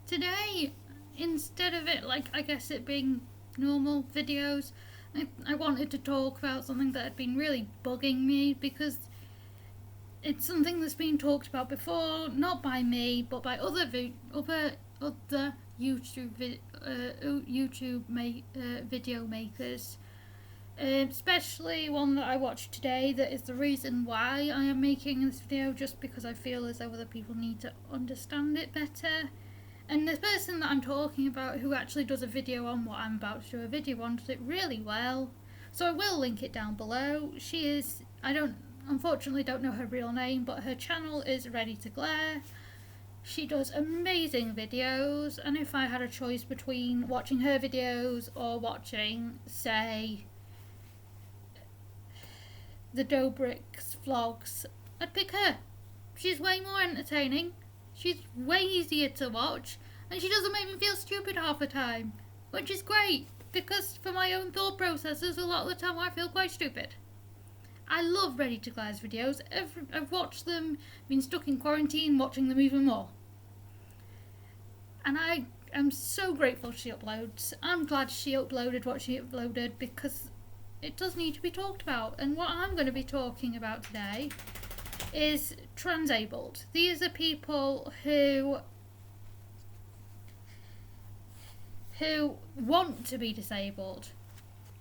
today, instead of it, like, I guess it being normal videos, I wanted to talk about something that had been really bugging me, because it's something that's been talked about before, not by me, but by other YouTube video makers. Especially one that I watched today, that is the reason why I am making this video, just because I feel as though other people need to understand it better. And the person that I'm talking about, who actually does a video on what I'm about to do a video on, does it really well. So I will link it down below. She is, unfortunately don't know her real name, but her channel is Ready to Glare. She does amazing videos, and if I had a choice between watching her videos or watching, say, the Dobrik's vlogs, I'd pick her. She's way more entertaining, she's way easier to watch, and she doesn't make me feel stupid half the time, which is great, because for my own thought processes, a lot of the time I feel quite stupid. I love Ready to Glare's videos. I've watched them, been stuck in quarantine watching them even more. And I am so grateful she uploads. I'm glad she uploaded what she uploaded, because it does need to be talked about. And what I'm going to be talking about today is Transabled. These are people who want to be disabled.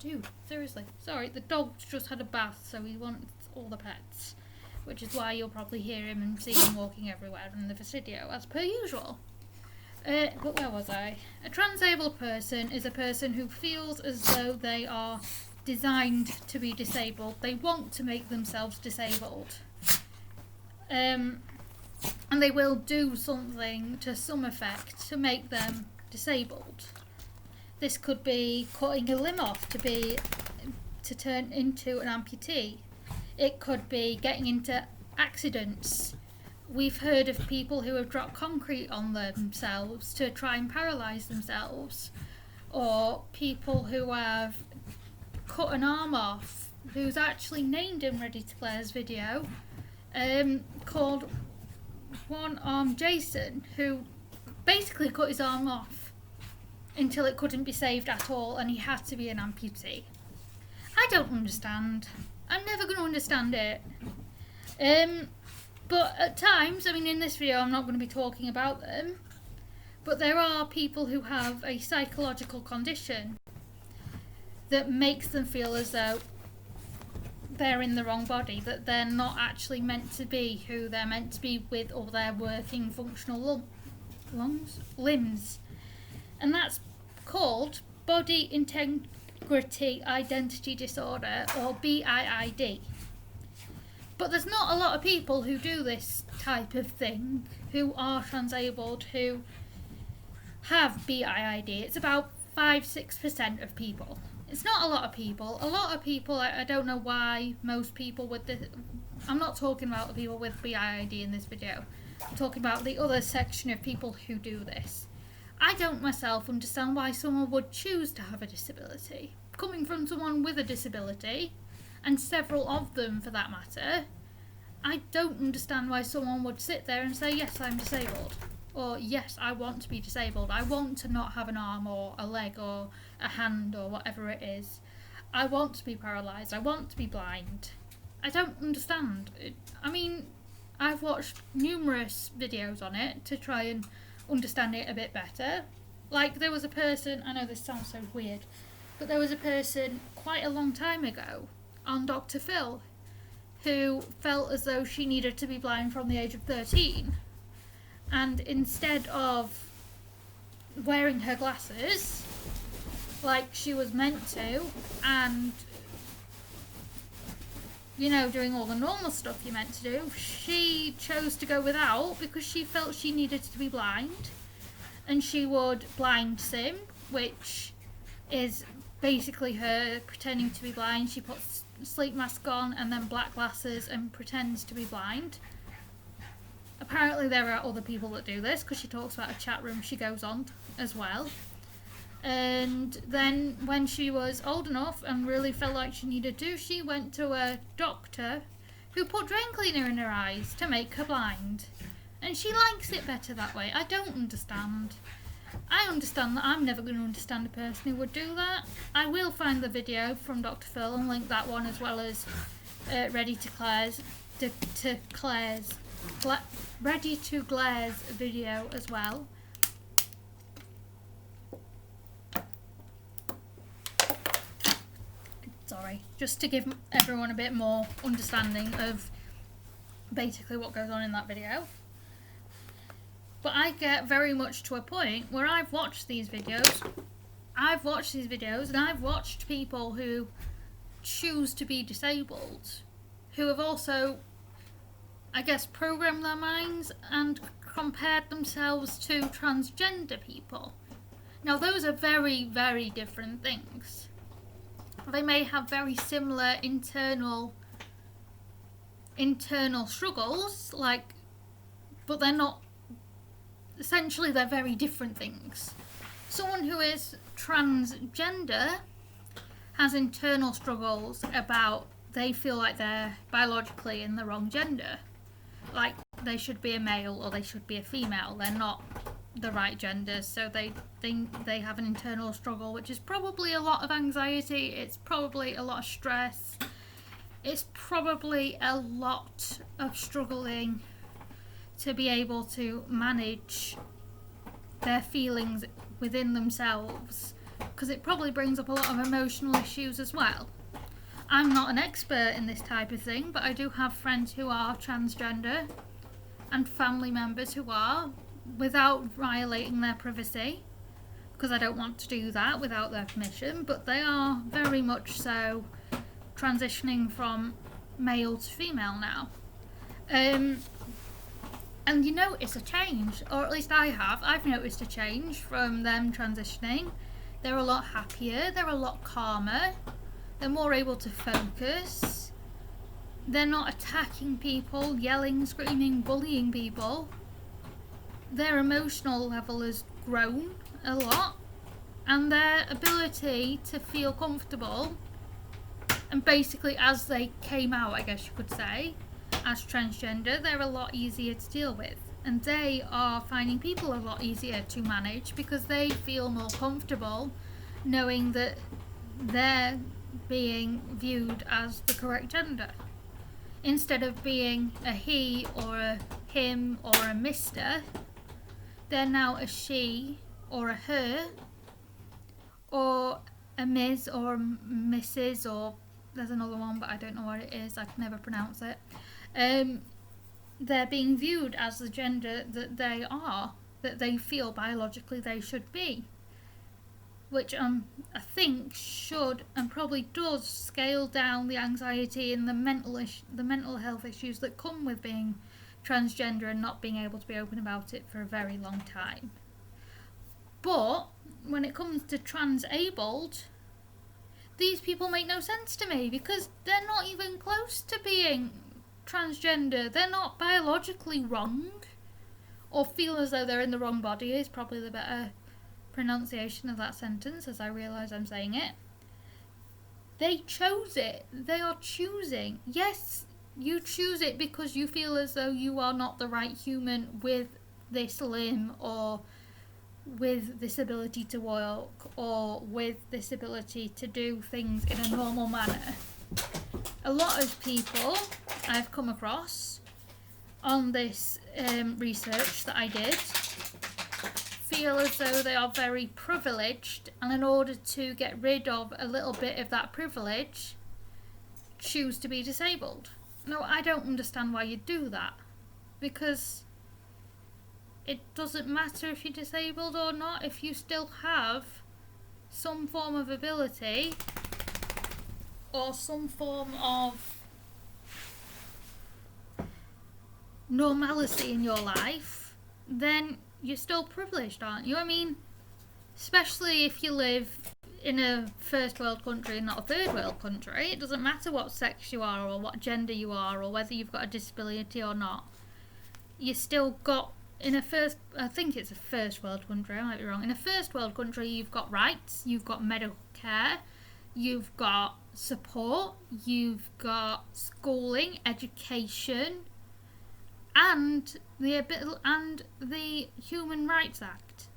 Dude, seriously. Sorry, the dog's just had a bath, so he wants all the pets, which is why you'll probably hear him and see him walking everywhere in the video, as per usual. But where was I? A transabled person is a person who feels as though they are designed to be disabled. They want to make themselves disabled. And they will do something to some effect to make them disabled. This could be cutting a limb off to turn into an amputee. It could be getting into accidents. We've heard of people who have dropped concrete on themselves to try and paralyse themselves, or people who have cut an arm off, who's actually named in Ready to Glare's video, called One Arm Jason, who basically cut his arm off until it couldn't be saved at all and he had to be an amputee. I don't understand. I'm never going to understand it. But at times, I mean, in this video I'm not going to be talking about them, but there are people who have a psychological condition that makes them feel as though they're in the wrong body, that they're not actually meant to be who they're meant to be with all their working functional limbs. And that's called Body Integrity Identity Disorder, or BIID. But there's not a lot of people who do this type of thing, who are transabled, who have BIID. It's about 5-6% of people. It's not a lot of people. A lot of people, I don't know why most people with this, I'm not talking about the people with BIID in this video. I'm talking about the other section of people who do this. I don't myself understand why someone would choose to have a disability. Coming from someone with a disability, and several of them for that matter, I don't understand why someone would sit there and say, yes, I'm disabled, or yes, I want to be disabled, I want to not have an arm or a leg or a hand or whatever it is, I want to be paralysed, I want to be blind. I don't understand. I mean, I've watched numerous videos on it to try and understand it a bit better. Like, there was a person, I know this sounds so weird, but there was a person quite a long time ago on Dr. Phil who felt as though she needed to be blind from the age of 13, and instead of wearing her glasses like she was meant to, and you know, doing all the normal stuff you're meant to do, she chose to go without because she felt she needed to be blind. And she would blind sim, which is basically her pretending to be blind. She puts sleep mask on and then black glasses and pretends to be blind. Apparently there are other people that do this, because she talks about a chat room she goes on as well. And then when she was old enough and really felt like she needed to, she went to a doctor who put drain cleaner in her eyes to make her blind. And she likes it better that way. I don't understand. I understand that I'm never going to understand a person who would do that. I will find the video from Dr. Phil and link that one, as well as Ready to Glare's video as well. Sorry, just to give everyone a bit more understanding of basically what goes on in that video. But I get very much to a point where I've watched these videos and I've watched people who choose to be disabled, who have also, I guess, programmed their minds and compared themselves to transgender people. Now, those are very, very different things. They may have very similar internal struggles, but they're not. Essentially, they're very different things. Someone who is transgender has internal struggles about they feel like they're biologically in the wrong gender. Like, they should be a male or they should be a female. They're not the right gender, so they think they have an internal struggle, which is probably a lot of anxiety, it's probably a lot of stress, it's probably a lot of struggling to be able to manage their feelings within themselves, because it probably brings up a lot of emotional issues as well. I'm not an expert in this type of thing, but I do have friends who are transgender and family members who are, without violating their privacy, because I don't want to do that without their permission, but they are very much so transitioning from male to female now. And you notice a change, or at least I've noticed a change from them transitioning. They're a lot happier, they're a lot calmer, they're more able to focus, they're not attacking people, yelling, screaming, bullying people. Their emotional level has grown a lot, and their ability to feel comfortable, and basically as they came out, I guess you could say, as transgender, they're a lot easier to deal with, and they are finding people a lot easier to manage because they feel more comfortable knowing that they're being viewed as the correct gender, instead of being a he or a him or a mister. They're now a she or a her or a Ms or a Mrs, or there's another one but I don't know what it is, I can never pronounce it. They're being viewed as the gender that they are, that they feel biologically they should be, which I think should and probably does scale down the anxiety and the mental health issues that come with being transgender and not being able to be open about it for a very long time. But when it comes to transabled, these people make no sense to me, because they're not even close to being transgender. They're not biologically wrong, or feel as though they're in the wrong body is probably the better pronunciation of that sentence, as I realise I'm saying it. They chose it. They are choosing. Yes, you choose it because you feel as though you are not the right human with this limb, or with this ability to walk, or with this ability to do things in a normal manner. A lot of people I've come across on this research that I did feel as though they are very privileged, and in order to get rid of a little bit of that privilege, choose to be disabled. No, I don't understand why you do that, because it doesn't matter if you're disabled or not, if you still have some form of ability or some form of normalcy in your life, then you're still privileged, aren't you? I mean, especially if you live in a first world country and not a third world country. It doesn't matter what sex you are or what gender you are or whether you've got a disability or not. You still got, I think it's a first world country, I might be wrong. In a first world country, you've got rights, you've got medical care, you've got support, you've got schooling, education, and the Human Rights Act.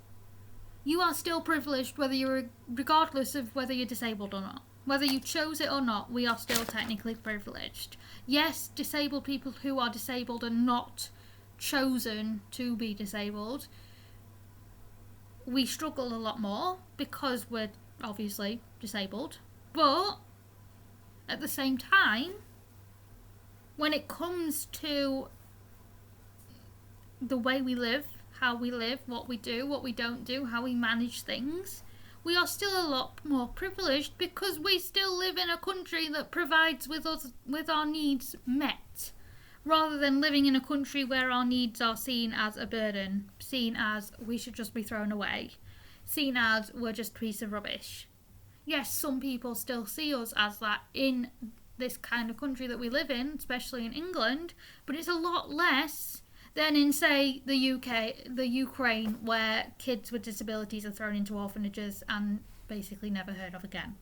You are still privileged regardless of whether you're disabled or not. Whether you chose it or not, we are still technically privileged. Yes, disabled people who are disabled are not chosen to be disabled. We struggle a lot more because we're obviously disabled. But at the same time, when it comes to the way we live, how we live, what we do, what we don't do, how we manage things, we are still a lot more privileged because we still live in a country that provides with us with our needs met, rather than living in a country where our needs are seen as a burden, seen as we should just be thrown away, seen as we're just a piece of rubbish. Yes, some people still see us as that in this kind of country that we live in, especially in England, but it's a lot less than in, say, the UK, the Ukraine, where kids with disabilities are thrown into orphanages and basically never heard of again.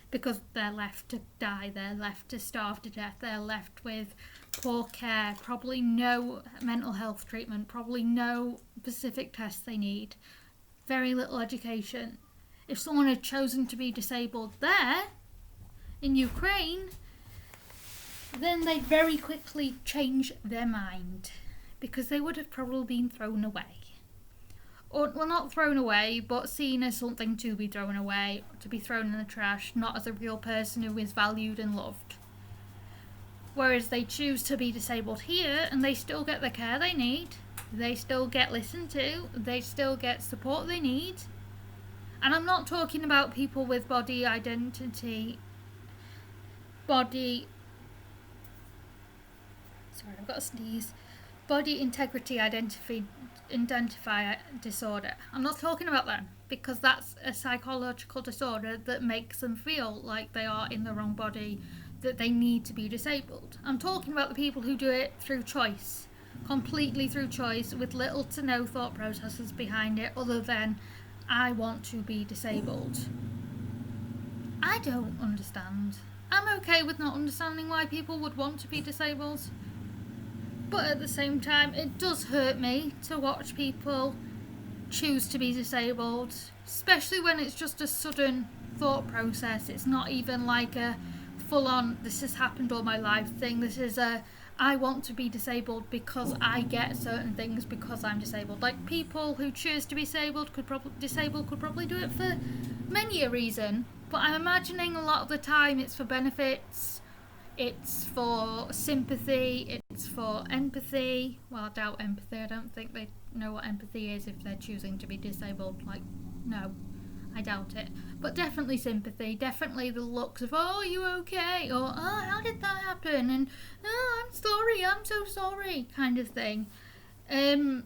Because they're left to die, they're left to starve to death, they're left with poor care, probably no mental health treatment, probably no specific tests they need, very little education. If someone had chosen to be disabled there, in Ukraine, then they'd very quickly change their mind, because they would have probably been thrown away. Or, well, not thrown away, but seen as something to be thrown away, to be thrown in the trash, not as a real person who is valued and loved. Whereas they choose to be disabled here, and they still get the care they need, they still get listened to, they still get support they need. And I'm not talking about people with body identity, body integrity identifier disorder. I'm not talking about them, because that's a psychological disorder that makes them feel like they are in the wrong body, that they need to be disabled. I'm talking about the people who do it through choice, completely through choice, with little to no thought processes behind it other than, I want to be disabled. I don't understand. I'm okay with not understanding why people would want to be disabled. But at the same time, it does hurt me to watch people choose to be disabled, especially when it's just a sudden thought process. It's not even like a full-on, this has happened all my life thing. This is a, I want to be disabled because I get certain things because I'm disabled. Like, people who choose to be disabled could probably do it for many a reason. But I'm imagining a lot of the time it's for benefits, it's for sympathy, it's for empathy. Well, I doubt empathy. I don't think they know what empathy is if they're choosing to be disabled. Like, no, I doubt it. But definitely sympathy, definitely the looks of, oh, are you okay? Or, oh, how did that happen? And, oh, I'm sorry, I'm so sorry, kind of thing. And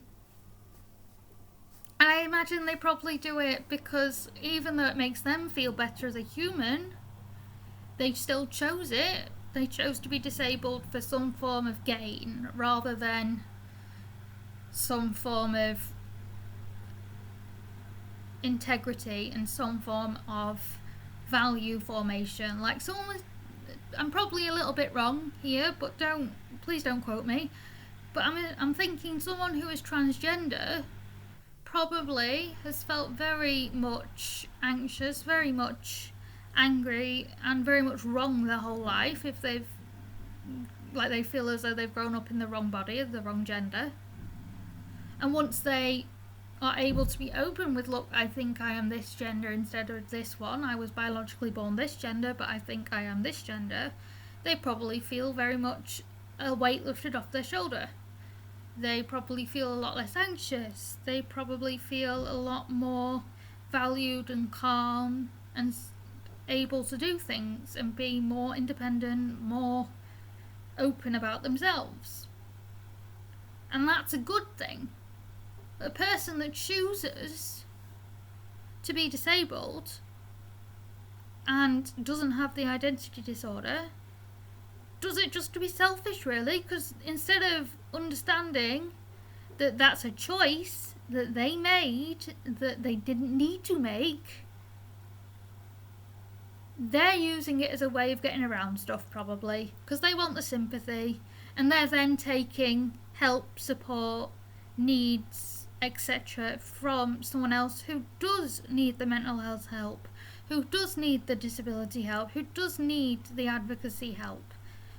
I imagine they probably do it because even though it makes them feel better as a human, they still chose it. They chose to be disabled for some form of gain rather than some form of integrity and some form of value formation. Like, someone, I'm probably a little bit wrong here, but please don't quote me. But I'm thinking someone who is transgender probably has felt very much anxious, very much angry, and very much wrong their whole life if they feel as though they've grown up in the wrong body, the wrong gender. And once they are able to be open with, look, I think I am this gender instead of this one, I was biologically born this gender, but I think I am this gender, they probably feel very much a weight lifted off their shoulder. They probably feel a lot less anxious. They probably feel a lot more valued and calm and able to do things and be more independent, more open about themselves. And that's a good thing. A person that chooses to be disabled and doesn't have the identity disorder does it just to be selfish, really, because instead of understanding that that's a choice that they made, that they didn't need to make, they're using it as a way of getting around stuff, probably, because they want the sympathy, and they're then taking help, support, needs, etc. from someone else who does need the mental health help, who does need the disability help, who does need the advocacy help,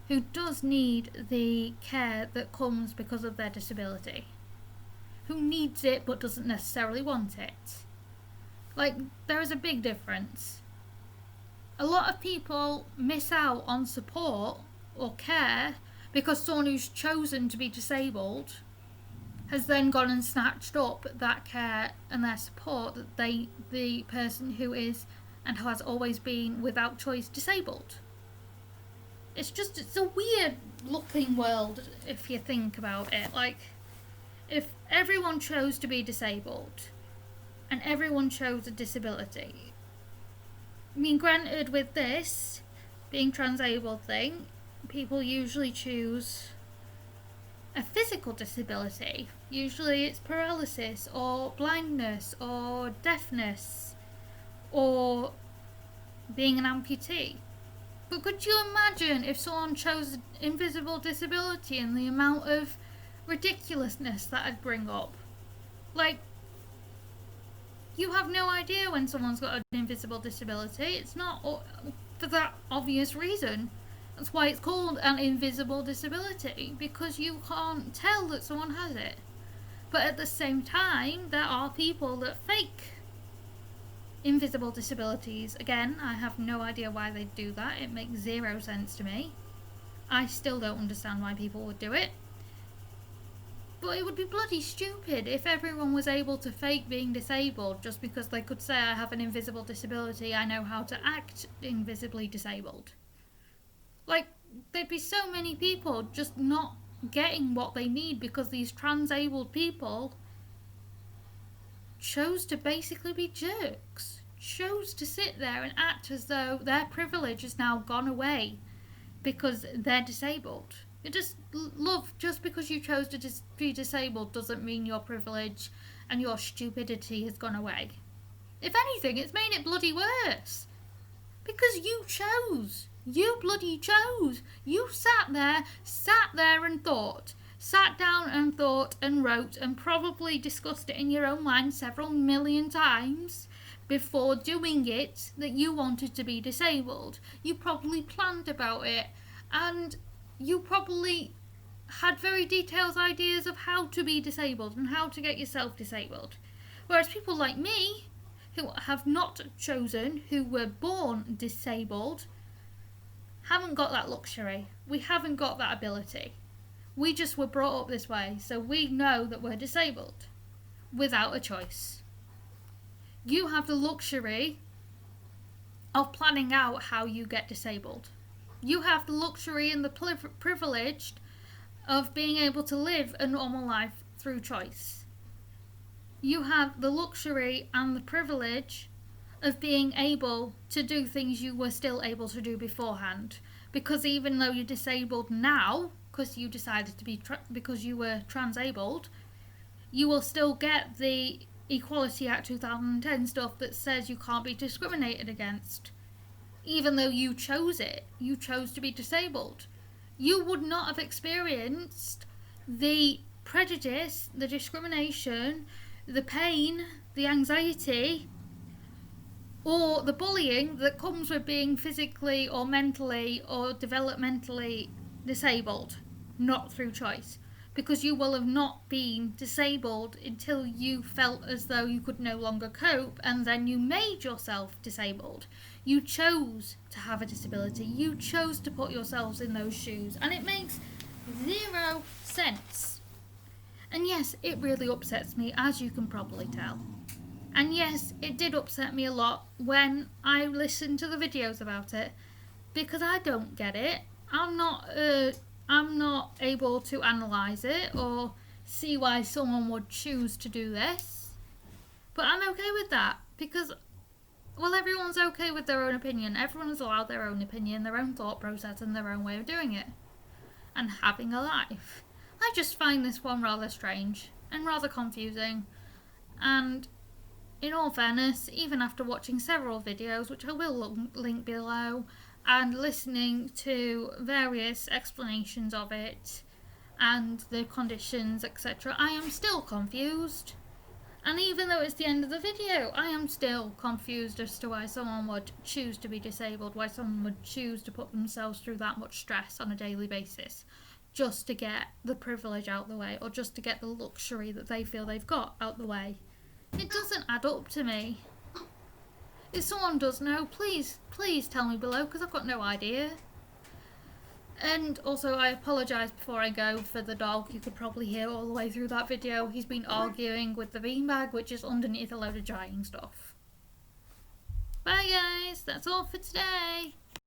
who does need the care that comes because of their disability, who needs it but doesn't necessarily want it. Like, there is a big difference. A lot of people miss out on support or care because someone who's chosen to be disabled has then gone and snatched up that care and their support that the person who is and has always been without choice disabled. It's a weird looking world if you think about it. Like, if everyone chose to be disabled and everyone chose a disability, I mean, granted, with this being transabled thing, people usually choose a physical disability. Usually it's paralysis or blindness or deafness or being an amputee. But could you imagine if someone chose an invisible disability and the amount of ridiculousness that would bring up? Like, you have no idea when someone's got an invisible disability. It's not for that obvious reason. That's why it's called an invisible disability, because you can't tell that someone has it. But at the same time, there are people that fake invisible disabilities. Again, I have no idea why they do that. It makes zero sense to me. I still don't understand why people would do it. But it would be bloody stupid if everyone was able to fake being disabled just because they could say, I have an invisible disability, I know how to act invisibly disabled. Like, there'd be so many people just not getting what they need because these transabled people chose to basically be jerks. Chose to sit there and act as though their privilege has now gone away because they're disabled. Just because you chose to be disabled doesn't mean your privilege and your stupidity has gone away. If anything, it's made it bloody worse. Because you chose. You bloody chose. You sat there and thought. Sat down and thought and wrote and probably discussed it in your own mind several million times before doing it that you wanted to be disabled. You probably planned about it and you probably had very detailed ideas of how to be disabled and how to get yourself disabled. Whereas people like me, who have not chosen, who were born disabled, haven't got that luxury. We haven't got that ability. We just were brought up this way, so we know that we're disabled without a choice. You have the luxury of planning out how you get disabled. You have the luxury and the privilege of being able to live a normal life through choice. You have the luxury and the privilege of being able to do things you were still able to do beforehand. Because even though you're disabled now, because you decided to be because you were transabled, you will still get the Equality Act 2010 stuff that says you can't be discriminated against. Even though you chose it, you chose to be disabled. You would not have experienced the prejudice, the discrimination, the pain, the anxiety, or the bullying that comes with being physically or mentally or developmentally disabled, not through choice. Because you will have not been disabled until you felt as though you could no longer cope, and then you made yourself disabled. You chose to have a disability. You chose to put yourselves in those shoes, and it makes zero sense. And yes, it really upsets me, as you can probably tell. And yes, it did upset me a lot when I listened to the videos about it, because I don't get it. I'm not able to analyse it or see why someone would choose to do this. But I'm okay with that because, well, everyone's okay with their own opinion. Everyone's allowed their own opinion, their own thought process and their own way of doing it. And having a life. I just find this one rather strange and rather confusing. And in all fairness, even after watching several videos, which I will link below, and listening to various explanations of it, and the conditions, etc., I am still confused. And even though it's the end of the video, I am still confused as to why someone would choose to be disabled, why someone would choose to put themselves through that much stress on a daily basis just to get the privilege out the way, or just to get the luxury that they feel they've got out the way. It doesn't add up to me. If someone does know, please tell me below, because I've got no idea. And also, I apologise before I go for the dog. You could probably hear all the way through that video. He's been arguing with the beanbag, which is underneath a load of drying stuff. Bye guys, that's all for today.